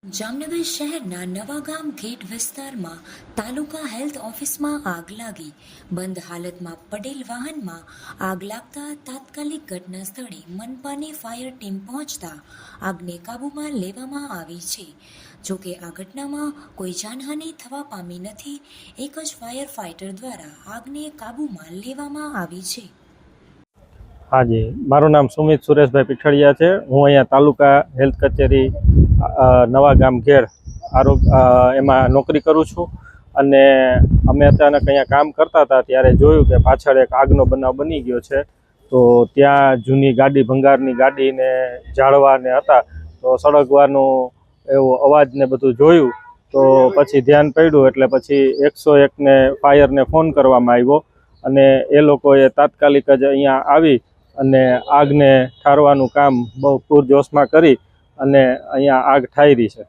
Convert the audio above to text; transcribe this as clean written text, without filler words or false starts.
જામનગર શહેરના નવાગામ ગેટ વિસ્તારમાં તાલુકા હેલ્થ ઓફિસમાં આગ લાગી. બંધ હાલતમાં પડેલ વાહનમાં આગ લાગતા તાત્કાલિક ઘટના સ્થળે મનપાની ફાયર ટીમ પહોંચતા આગને કાબૂમાં લેવામાં આવી છે. જોકે આ ઘટનામાં કોઈ જાનહાનિ થવા પામી નથી. એક જ ફાયર ફાઇટર દ્વારા આગને કાબૂમાં લેવામાં આવી છે. હાજી, મારું નામ સુમિત સુરેશભાઈ પીઠળિયા છે. હું અહીંયા તાલુકા હેલ્થ કચેરી નવા ગામ ઘેર એમાં નોકરી કરું છું. અને અમે અચાનક અહીંયા કામ કરતા હતા ત્યારે જોયું કે પાછળ એક આગનો બનાવ બની ગયો છે. તો ત્યાં જૂની ગાડી, ભંગારની ગાડીને ઝાડવાને હતા, તો સળગવાનું એવો અવાજને બધું જોયું. તો પછી ધ્યાન પડ્યું એટલે પછી 101ને ફાયરને ફોન કરવામાં આવ્યો અને એ લોકોએ તાત્કાલિક જ અહીંયા આવી અને આગને ઠારવાનું કામ બહુ પૂરજોશમાં કરી અને અહીંયા આગ ઠારી છે.